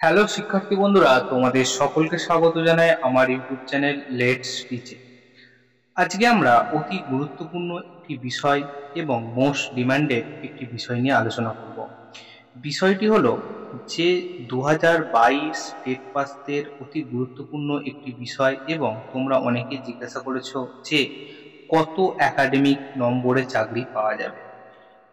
Hello শিক্ষার্থী বন্ধুরা, তোমাদের সকলকে স্বাগত জানাই আমার ইউটিউব চ্যানেল লেটস টিচে। আজকে আমরা অতি গুরুত্বপূর্ণ একটি বিষয় এবং মোস্ট ডিমান্ডেড একটি বিষয় নিয়ে আলোচনা করব। বিষয়টি হলো যে 2022 স্টেট পাসদের অতি গুরুত্বপূর্ণ একটি বিষয় এবং তোমরা অনেকে জিজ্ঞাসা করেছো যে কত একাডেমিক নম্বরে চাকরি পাওয়া যাবে।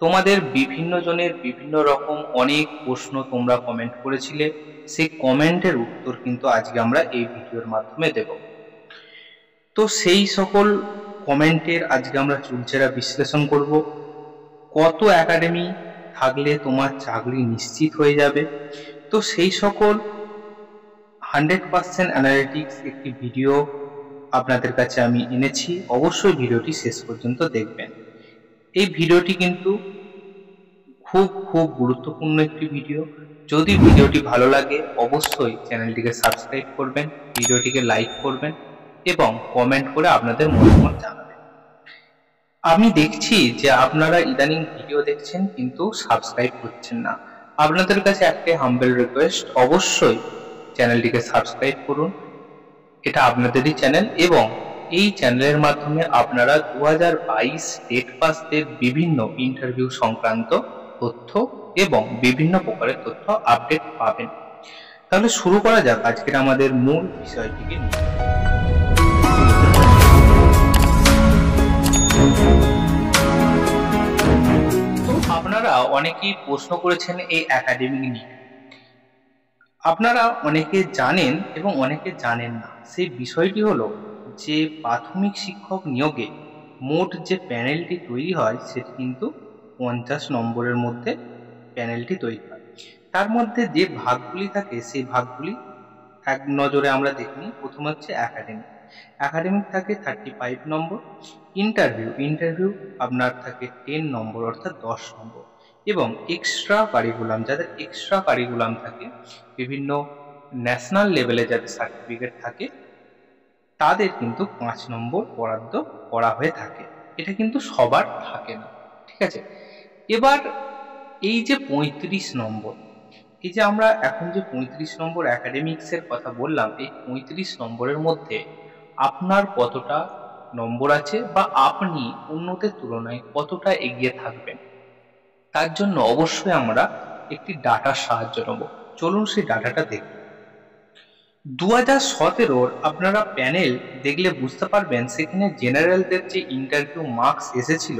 তোমাদের বিভিন্ন জনের বিভিন্ন রকম অনেক প্রশ্ন তোমরা কমেন্ট করেছিলে, সেই কমেন্টের উত্তর কিন্তু আজকে আমরা এই ভিডিওর মাধ্যমে দেব। তো সেই সকল কমেন্টের আজকে আমরা চুলচেরা বিশ্লেষণ করব। কত একাডেমি থাকলে তোমার চাকরি নিশ্চিত হয়ে যাবে, তো সেই সকল 100% অ্যানালিটিক্স একটি ভিডিও আপনাদের কাছে আমি এনেছি। অবশ্যই ভিডিওটি শেষ পর্যন্ত দেখবেন। এই ভিডিওটি কিন্তু খুব খুব গুরুত্বপূর্ণ একটি ভিডিও। যদি ভিডিওটি ভালো লাগে অবশ্যই চ্যানেলটিকে সাবস্ক্রাইব করবেন, ভিডিওটিকে লাইক করবেন এবং কমেন্ট করে আপনাদের মতামত জানাবেন। আমি দেখছি যে আপনারা ইদানিং ভিডিও দেখছেন কিন্তু সাবস্ক্রাইব করছেন না। আপনাদের কাছে একটা হাম্বল রিকোয়েস্ট, অবশ্যই চ্যানেলটিকে সাবস্ক্রাইব করুন। এটা আপনাদেরই চ্যানেল এবং এই চ্যানেলের মাধ্যমে আপনারা 2022 স্টেট পাসদের বিভিন্ন ইন্টারভিউ সংক্রান্ত তথ্য এবং বিভিন্ন প্রকারের তথ্য আপডেট পাবেন। তাহলে শুরু করা যাক আজকের আমাদের মূল বিষয়টিকে নিয়ে। তো আপনারা অনেকেই প্রশ্ন করেছেন এই একাডেমিক নিয়ে। আপনারা অনেকে জানেন এবং অনেকে জানেন না। সেই বিষয়টি হলো যে প্রাথমিক শিক্ষক নিয়োগে মোট যে প্যানেলটি তৈরি হয় সেটি কিন্তু 50 নম্বরের মধ্যে প্যানেলটি তৈরি হয়। তার মধ্যে যে ভাগগুলি থাকে সেই ভাগগুলি এক নজরে আমরা দেখে নিই। প্রথম হচ্ছে একাডেমিক থাকে 35 নম্বর। ইন্টারভিউ আপনার থাকে 10 নম্বর অর্থাৎ 10 নম্বর। এবং যাদের এক্সট্রা কারিকুলাম থাকে, বিভিন্ন ন্যাশনাল লেভেলে যাদের সার্টিফিকেট থাকে, তাদের কিন্তু 5 নম্বর বরাদ্দ করা হয়ে থাকে। এটা কিন্তু সবার থাকে না, ঠিক আছে। এবার এই যে 35 নম্বর, এই যে আমরা এখন যে 35 নম্বর একাডেমিক্সের কথা বললাম, এই 35 নম্বরের মধ্যে আপনার কতটা নম্বর আছে বা আপনি অন্যদের তুলনায় কতটা এগিয়ে থাকবেন, তার জন্য অবশ্যই আমরা একটি ডাটার সাহায্য নেব। চলুন সেই ডাটাটা দেখি। 2017 আপনারা প্যানেল দেখলে বুঝতে পারবেন সেখানে জেনারেলদের যে ইন্টারভিউ মার্কস এসেছিল,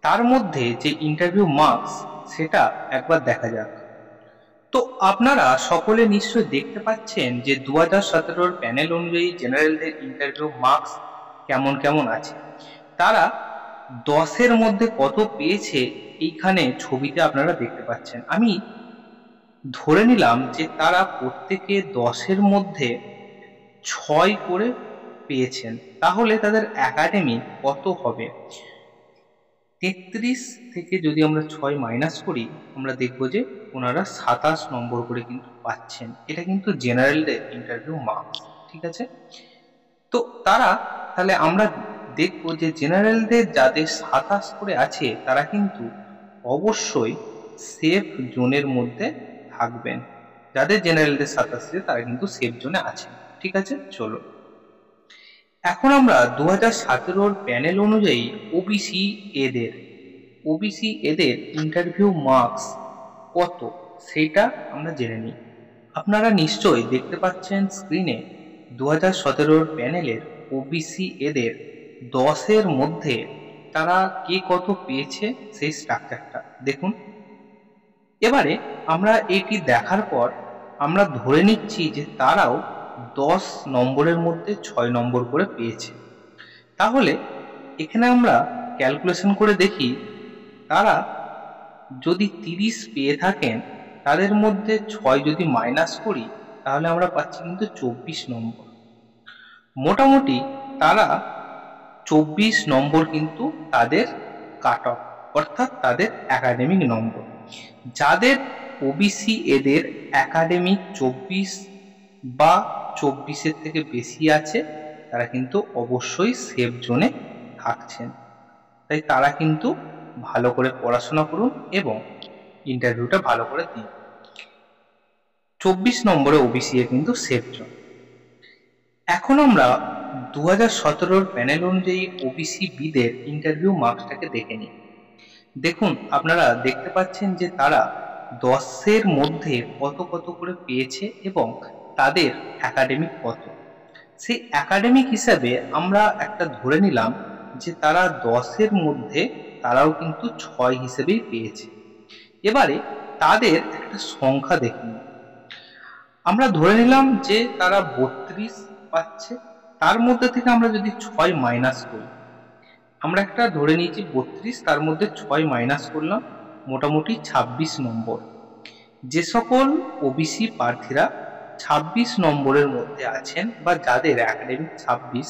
তার মধ্যে যে ইন্টারভিউ মার্কস সেটা একবার দেখা যাক। তো আপনারা সকলে নিশ্চয়ই দেখতে পাচ্ছেন যে 2017 প্যানেল অনুযায়ী জেনারেলদের ইন্টারভিউ মার্কস কেমন কেমন আছে। তারা 10-এর মধ্যে কত পেয়েছে এইখানে ছবিতে আপনারা দেখতে পাচ্ছেন। আমি ধরে নিলাম যে তারা প্রত্যেকে 10-এর মধ্যে 6 করে পেয়েছেন, তাহলে তাদের একাডেমি কত হবে? 33 থেকে যদি আমরা 6 মাইনাস করি, আমরা দেখব যে ওনারা 27 নম্বর করে কিন্তু পাচ্ছেন। এটা কিন্তু জেনারেলদের ইন্টারভিউ মার্কস, ঠিক আছে। তো তাহলে আমরা দেখব যে জেনারেলদের যাদের 27 করে আছে তারা কিন্তু অবশ্যই সেফ জোনের মধ্যে থাকবেন। যাদের জেনারেলদের 27 আছে তারা কিন্তু সেফ জোনে আছে, ঠিক আছে। চলো এখন আমরা 2017 প্যানেল অনুযায়ী ওবিসি এদের ইন্টারভিউ মার্কস কত সেটা আমরা জেনে নিই। আপনারা নিশ্চয়ই দেখতে পাচ্ছেন স্ক্রিনে 2017 প্যানেলের ওবিসি এদের 10-এর মধ্যে তারা কে কত পেয়েছে সেই স্ট্রাকচারটা দেখুন। এবারে আমরা এটি দেখার পর আমরা ধরে নিচ্ছি যে তারাও 10 নম্বরের মধ্যে 6 নম্বর করে পেয়েছে। তাহলে এখানে আমরা ক্যালকুলেশন করে দেখি, তারা যদি 30 পেয়ে থাকেন, তাদের মধ্যে 6 যদি মাইনাস করি তাহলে আমরা পাচ্ছি কিন্তু 24 নম্বর। মোটামুটি তারা 24 নম্বর কিন্তু তাদের কাট অফ, অর্থাৎ তাদের একাডেমিক নম্বর। যাদের ওবিসি এদের একাডেমিক 24 বা 24-এর থেকে বেশি আছে, তারা কিন্তু অবশ্যই সেফ জোনে থাকছেন। তাই তারা কিন্তু ভালো করে পড়াশোনা করুন এবং ইন্টারভিউটা ভালো করে দিন। 24 নম্বরে ওবিসি এ কিন্তু সেফ জোন। এখন আমরা 2017 প্যানেল অনুযায়ী ওবিসি বিদের ইন্টারভিউ মার্কসটাকে দেখে নিই। দেখুন, আপনারা দেখতে পাচ্ছেন যে তারা 10-এর মধ্যে কত কত করে পেয়েছে এবং তাদের একাডেমিক কত। সেই একাডেমিক হিসাবে আমরা একটা ধরে নিলাম যে তারা 10-এর মধ্যে তারাও কিন্তু 6 হিসেবেই পেয়েছে। এবারে তাদের একটা সংখ্যা দেখুন, আমরা ধরে নিলাম যে তারা 32 পাচ্ছে, তার মধ্যে থেকে আমরা যদি 6 মাইনাস করি, আমরা একটা ধরে নিয়েছি 32, তার মধ্যে 6 মাইনাস করলাম, মোটামুটি 26 নম্বর। যে সকল ওবিসি প্রার্থীরা 26 নম্বরের মধ্যে আছেন বা যাদের একাডেমিক 26,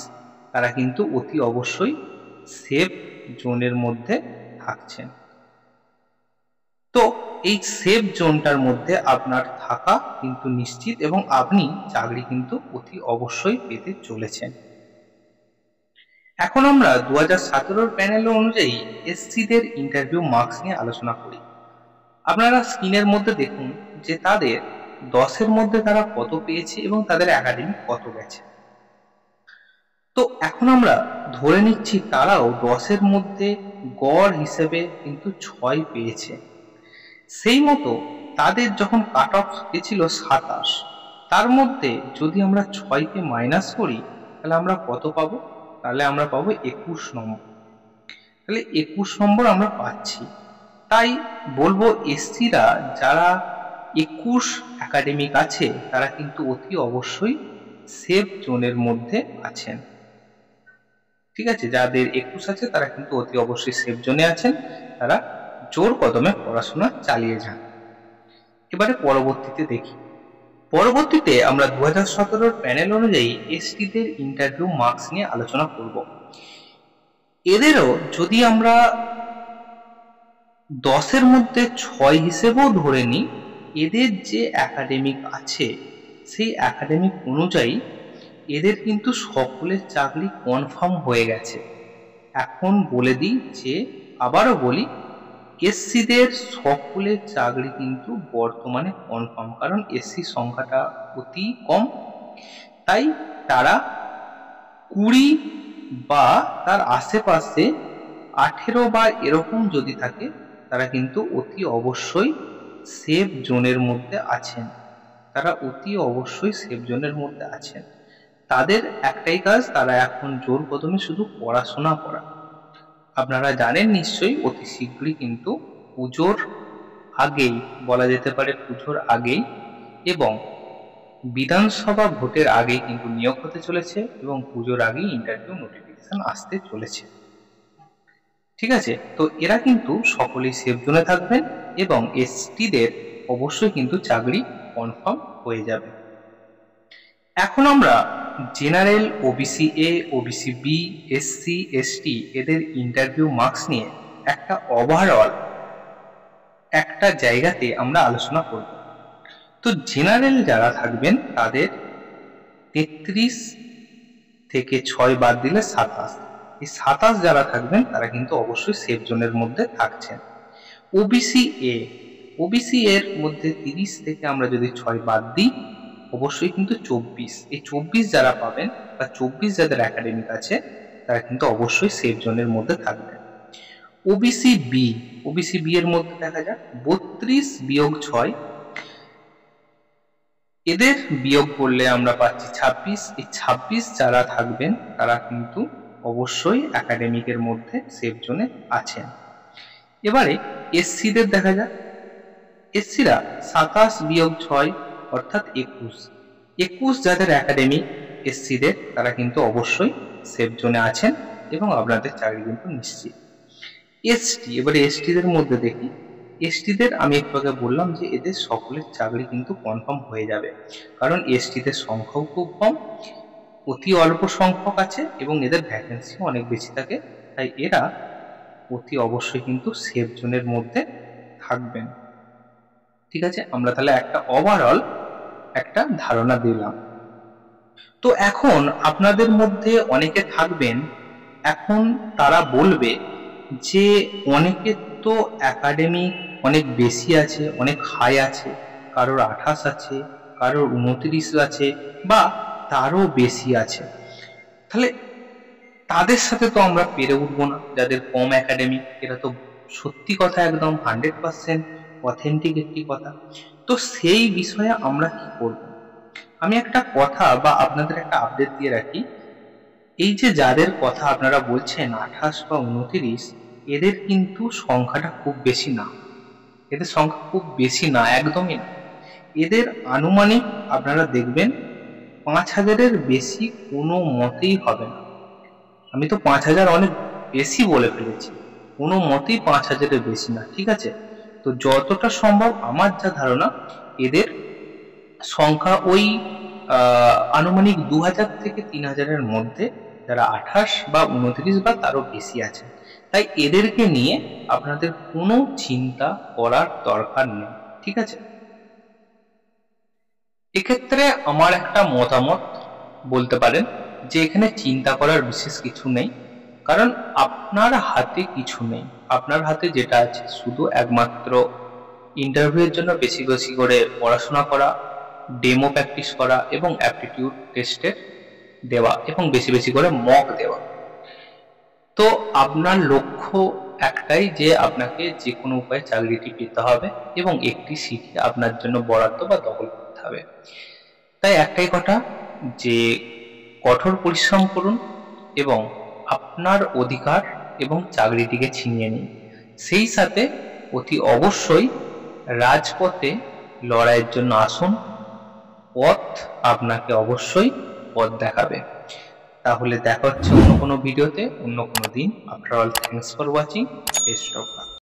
তারা কিন্তু অতি অবশ্যই সেফ জোনের মধ্যে থাকছেন। তো এই সেফ জোনটার মধ্যে আপনার থাকা কিন্তু নিশ্চিত এবং আপনি চাকরি কিন্তু অতি অবশ্যই পেতে চলেছেন। এখন আমরা 2017 প্যানেল অনুযায়ী এসসিদের ইন্টারভিউ মার্কস নিয়ে আলোচনা করি। আপনারা স্ক্রিনের মধ্যে দেখুন যে তাদের 10-এর মধ্যে তারা কত পেয়েছে এবং তাদের একাডেমিক কত গেছে। তো এখন আমরা ধরে নিচ্ছি তারাও 10-এর মধ্যে গড় হিসেবে কিন্তু 6 পেয়েছে। সেই মতো তাদের যখন কাট অফ গেছিল 27, তার মধ্যে যদি আমরা 6কে মাইনাস করি তাহলে আমরা কত পাবো? তাহলে আমরা পাবো 21 নম্বর। তাহলে 21 নম্বর আমরা পাচ্ছি। তাই বলবো এসসিরা যারা 21 একাডেমিক আছে তারা কিন্তু অতি অবশ্যই সেফ জোনের মধ্যে আছেন। ঠিক আছে, যাদের 21 আছে তারা কিন্তু অতি অবশ্যই সেফ জোনে আছেন, তারা জোর কদমে পড়াশোনা চালিয়ে যান। এবারে পরবর্তীতে দেখি। পরবর্তীতে আমরা 2017 প্যানেল অনুযায়ী এসটিদের ইন্টারভিউ মার্কস নিয়ে আলোচনা করব। এদেরও যদি আমরা 10-এর মধ্যে 6 হিসেবেও ধরে নিই, এদের যে একাডেমিক আছে সেই একাডেমিক অনুযায়ী এদের কিন্তু সকলের চাকরি কনফার্ম হয়ে গেছে। এখন বলে দিই যে, আবারও বলি, এসসিদের সকলের চাকরি কিন্তু বর্তমানে কনফার্ম, কারণ এসসি সংখ্যাটা অতি কম। তাই তারা 20 বা তার আশেপাশে 18 বা এরকম যদি থাকে তারা কিন্তু অতি অবশ্যই সেফ জোনের মধ্যে আছেন। তারা অতি অবশ্যই সেফ জোনের মধ্যে আছেন। তাদের একটাই কাজ, তারা এখন জোর কদমে শুধু পড়াশোনা করা। আপনারা জানেন নিশ্চয়ই অতি শীঘ্রই কিন্তু পুজোর আগেই, বলা যেতে পারে পুজোর আগেই এবং বিধানসভা ভোটের আগেই কিন্তু নিয়োগ হতে চলেছে এবং পুজোর আগেই ইন্টারভিউ নোটিফিকেশন আসতে চলেছে। ঠিক আছে, তো এরা কিন্তু সকলেই সেফ জোনে থাকবেন এবং এসটিদের অবশ্যই কিন্তু চাকরি কনফার্ম হয়ে যাবে। এখন আমরা general, OBC A, OBC B, SC, ST এদের ইন্টারভিউ মার্কস নিয়ে একটা ওভারঅল একটা জায়গাতে আমরা আলোচনা করব। তো জেনারেল যারা থাকবেন তাদের 33 থেকে 6 বাদ দিলে 27, এই 27 যারা থাকবেন তারা কিন্তু অবশ্যই সেফ জোনের মধ্যে থাকছেন। ওবিসি এ, ওবিসি এর মধ্যে 30 থেকে আমরা যদি 6 বাদ দিই অবশ্যই কিন্তু 24, এই 24 যারা পাবেন বা 24 যাদের একাডেমিক আছে তারা কিন্তু অবশ্যই সেফ জোনের মধ্যে থাকবেন। ওবিসি বি, ওবিসি বি এর মধ্যে দেখা যাক 32 বিয়োগ 6, এদের বিয়োগ করলে আমরা পাচ্ছি 26, এই 26 যারা থাকবেন তারা কিন্তু অবশ্যই একাডেমিকের মধ্যে সেফ জোনে আছেন। এবারে এসসিদের দেখা যাক, এসসিরা 27 বিয়োগ 6 অর্থাৎ 21, 21 যাদের একাডেমিক এসসিদের তারা কিন্তু অবশ্যই সেফ জোনে আছেন এবং আপনাদের চাকরি কিন্তু নিশ্চিত। এসটি, এবারে এসটিদের মধ্যে দেখি, এসটিদের আমি একটু আগে বললাম যে এদের সকলের চাকরি কিন্তু কনফার্ম হয়ে যাবে, কারণ এসটিদের সংখ্যাও খুব কম, অতি অল্প সংখ্যক আছে এবং এদের ভ্যাকেন্সি অনেক বেশি থাকে, তাই এরা অতি অবশ্যই কিন্তু সেফ জোনের মধ্যে থাকবেন। ঠিক আছে, আমরা তাহলে একটা ওভারঅল একটা ধারণা দিলাম। তো এখন আপনাদের মধ্যে অনেকে থাকবেন, এখন তারা বলবে যে অনেকের তো একাডেমিক অনেক বেশি আছে, অনেক হাই আছে, কারোর 28 আছে, কারোর 29 আছে বা তারও বেশি আছে। তাহলে তাদের সাথে তো আমরা পেরে উঠবো না, যাদের কম একাডেমিক। এটা তো সত্যি কথা, একদম 100% অথেন্টিক একটি কথা। তো সেই বিষয়ে আমরা কি করব? আমি একটা কথা বা আপনাদের একটা আপডেট দিয়ে রাখি, এই যে যাদের কথা আপনারা বলছেন 28 বা 29, এদের কিন্তু সংখ্যাটা খুব বেশি না। এদের সংখ্যা খুব বেশি না, একদমই না। এদের আনুমানিক আপনারা দেখবেন 5000-এর বেশি কোনো মতেই হবে না। আমি তো 5000 অনেক বেশি বলে ফেলেছি, কোনো মতেই 5000-এর বেশি না, ঠিক আছে? তো যতটা সম্ভব আমার যা ধারণা, এদের সংখ্যা ওই আনুমানিক 2000 থেকে 3000-এর মধ্যে, যারা 28 বা 29 বা তারও বেশি আছে। তাই এদেরকে নিয়ে আপনাদের কোনো চিন্তা করার দরকার নেই, ঠিক আছে? এক্ষেত্রে আমার একটা মতামত বলতে পারেন যে এখানে চিন্তা করার বিশেষ কিছু নেই, কারণ আপনার হাতে কিছু নেই। আপনার হাতে যেটা আছে শুধু একমাত্র ইন্টারভিউয়ের জন্য বেশি বেশি করে পড়াশোনা করা, ডেমো প্র্যাকটিস করা এবং অ্যাপটিটিউড টেস্টের দেওয়া এবং বেশি বেশি করে মক দেওয়া। তো আপনার লক্ষ্য একটাই যে আপনাকে যে কোনো উপায়ে চাকরিটি পেতে হবে এবং একটি সিটই আপনার জন্য বরাদ্দ বা দখল করতে হবে। তাই একটাই কথা, যে কঠোর পরিশ্রম করুন এবং আপনার অধিকার এবং চাকরিটিকে ছিনিয়ে নিন। সেই সাথে অতি অবশ্যই রাজপথে লড়াইয়ের জন্য আসুন। পথ আপনাকে অবশ্যই পথ দেখাবে। তাহলে দেখা হচ্ছে অন্য কোনো ভিডিওতে, অন্য কোনো দিন। After all, thanks for watching. Best of luck.